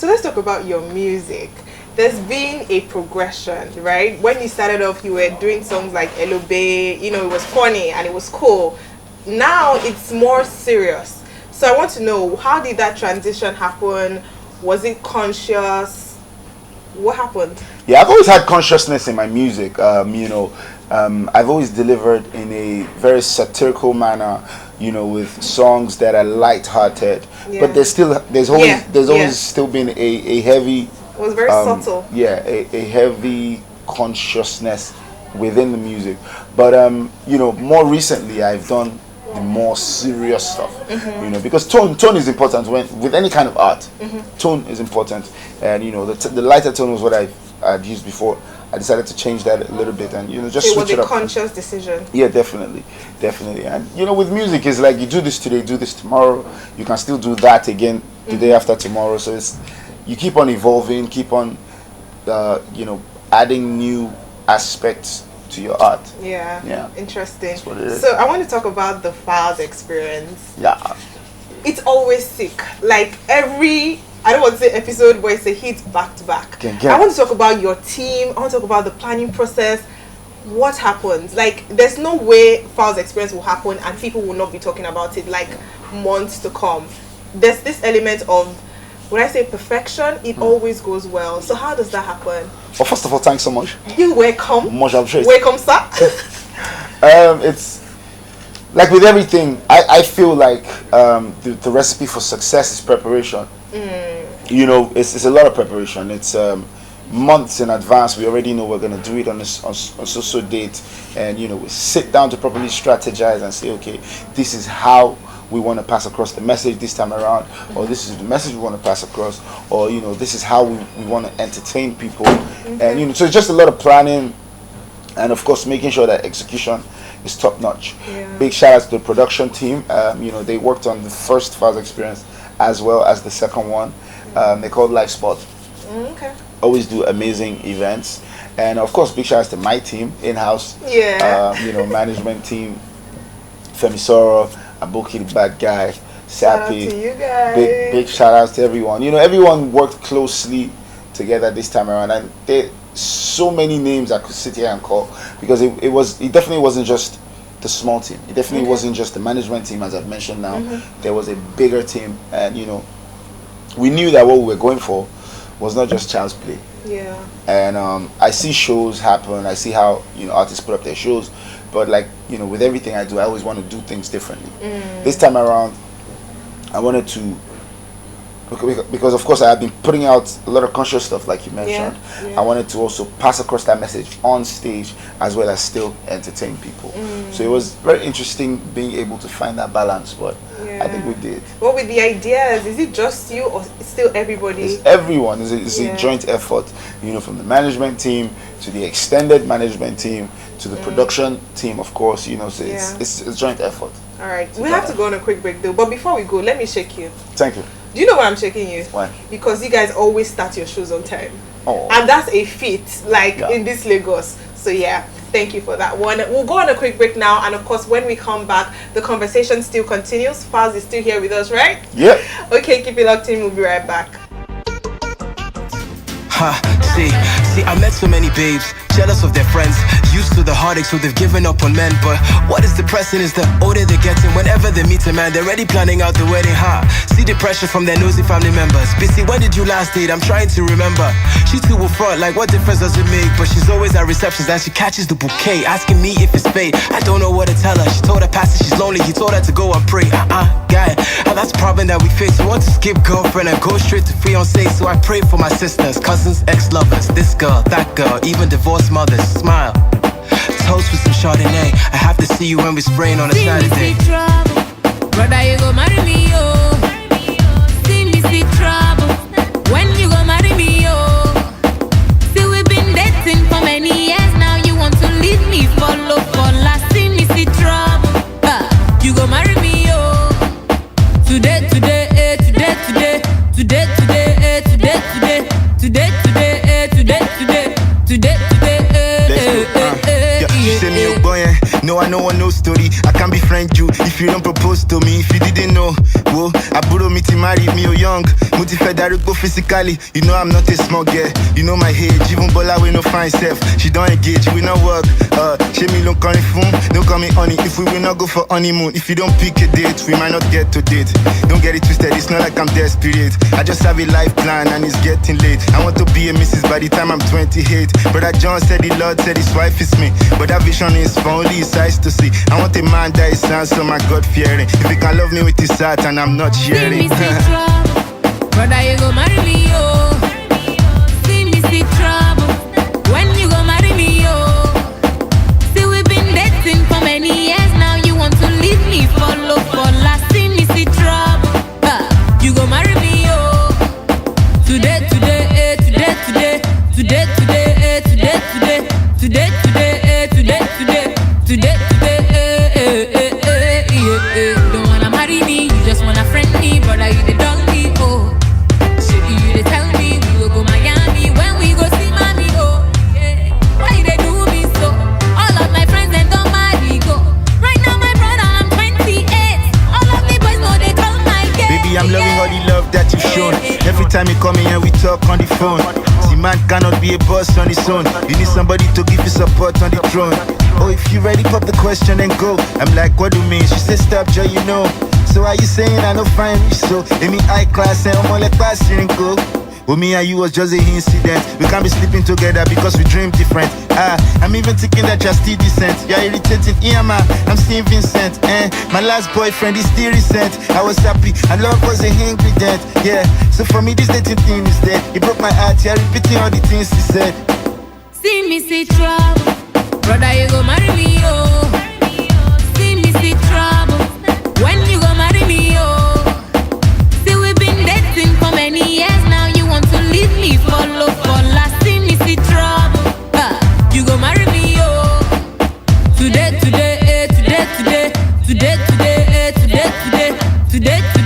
So let's talk about your music. There's been a progression, right? When you started off, you were doing songs like Elobe, you know, it was funny and it was cool. Now it's more serious. So I want to know, how did that transition happen? Was it conscious? What happened? Yeah, I've always had consciousness in my music. I've always delivered in a very satirical manner, you know, with songs that are light-hearted. Yeah. But there's always still been a heavy. It was very subtle. Yeah, a heavy consciousness within the music. But more recently I've done the more serious stuff. You know, because tone is important with any kind of art. Tone is important, and you know the lighter tone was what I'd used before. I decided to change that a little bit and just switch it up. It was a conscious decision. Yeah, definitely. And with music, it's like you do this today, do this tomorrow. You can still do that again the day after tomorrow. So you keep on evolving, keep on adding new aspects to your art. Yeah. Interesting. That's what it is. So I want to talk about the FALZ experience. Yeah. It's always sick. Like every, I don't want to say episode, but it's a hit back to back. I want to talk about your team. I want to talk about the planning process. What happens? Like, there's no way FALZ experience will happen and people will not be talking about it like months to come. There's this element of, when I say perfection, it always goes well. So how does that happen? Well, first of all, thanks so much. You're welcome. Much appreciated. Welcome, sir. It's like with everything, I feel like the recipe for success is preparation. You know, it's a lot of preparation. It's months in advance. We already know we're going to do it on so date, and we sit down to properly strategize and say, okay, this is how we want to pass across the message this time around, or this is the message we want to pass across, or this is how we want to entertain people. And so it's just a lot of planning, and of course making sure that execution is top notch. Big shout out to the production team. They worked on the first FALZ experience as well as the second one. They called Live Spot. Always do amazing events, and of course big shout out to my team in-house. Management team, Femi Soro, Aboki the bad guy, Sappy. Shout out to you guys. Big shout outs to everyone. Everyone worked closely together this time around, and there so many names I could sit here and call, because it definitely wasn't just the small team. It definitely wasn't just the management team, as I've mentioned now. There was a bigger team, and we knew that what we were going for was not just child's play. And I see shows happen. I see how artists put up their shows. But with everything I do, I always want to do things differently. This time around, I wanted to, because of course I have been putting out a lot of conscious stuff like you mentioned. I wanted to also pass across that message on stage as well as still entertain people. So it was very interesting being able to find that balance, but I think we did. Well, with the ideas, is it just you or still everybody? It's everyone. It's a joint effort, from the management team to the extended management team to the production team, of course, so it's a joint effort. All right, we have to go on a quick break though, but before we go, let me shake you. Thank you. Do you know why I'm shaking you? Why? Because you guys always start your shows on time. Oh. And that's a feat, in this Lagos. So yeah, thank you for that one. We'll go on a quick break now, and of course when we come back, the conversation still continues. FALZ is still here with us, right? Yeah. Okay, keep it locked in, we'll be right back. See, I met so many babes, jealous of their friends, used to the heartache, so they've given up on men. But what is depressing is the older they're getting. Whenever they meet a man, they're already planning out the wedding. See the pressure from their nosy family members. BC, when did you last date? I'm trying to remember. She too will front, like what difference does it make? But she's always at receptions and she catches the bouquet, asking me if it's fate. I don't know what to tell her. She told her pastor she's lonely, he told her to go and pray. Guy, and that's a problem that we face. We want to skip girlfriend and go straight to fiancé. So I pray for my sisters, cousins, ex-lovers, this girl, that girl, even divorced mothers. Smile, toast with some Chardonnay. I have to see you when we're spraying on a Saturday. Brother, you go marry me, oh. See me see trouble. When you go marry me, oh. See we've been dating for many years now. You want to leave me, follow for last. See me see trouble. You go marry me, oh. Today, today, today, today, today, today, today, today, today, today, today, today, today, today. She say me boy, no, I know no story. I can't befriend you if you don't propose to me. If you didn't know, whoa, I borrow me to marry me young. Motivated Daruko physically, you know I'm not a small girl. You know my age, even Bola we no find self. She don't engage, we not work. She me don't call me phone, don't call me honey. If we will not go for honeymoon, if you don't pick a date, we might not get to date. Don't get it twisted, it's not like I'm desperate. I just have a life plan and it's getting late. I want to be a missus by the time I'm 28. Brother John said the Lord said his wife is me, but that vision is for only his eyes to see. I want a man that is handsome and God fearing. If he can love me with his heart and I'm not sharing. Brother, you go marry me, oh. See me see trouble when you go marry me, oh. See we've been dating for many years now. You want to leave me for love, for last. See me see trouble. You go marry me, oh. Today, today, today, today, today, today, today, today, today, today, today, today, today, Don't wanna marry me, you just wanna friend me, brother. You the donkey, oh. You they tell me we will go Miami when we go see mommy, oh yeah. Why they do me so? All of my friends and don't marry go. Right now my brother I'm 28. All of the boys know they call my girl. Baby, I'm loving all the love that you've shown. Every time you come in and we talk on the phone. See, man cannot be a boss on his own. You need somebody to give you support on the throne. Oh, if you ready, pop the question and go. I'm like, what do you mean? She said, stop, Joe, you know. So are you saying I don't find me so? Let me high class and I'm all like class and go. Well, me and you was just an incident. We can't be sleeping together because we dream different. I'm even thinking that you're still decent. You're irritating, EMA, I'm seeing Vincent. My last boyfriend is still recent. I was happy, and love was an ingredient. Yeah, so for me this dating thing is dead. He broke my heart, you're repeating all the things he said. See me see trouble, brother you go marry me, oh. See me see trouble when you go marry me, oh. See we've been dating for many years now. You want to leave me for love, for last. See me see trouble. You go marry me, oh. Today, today, today, today, today, today, today, today, today, today.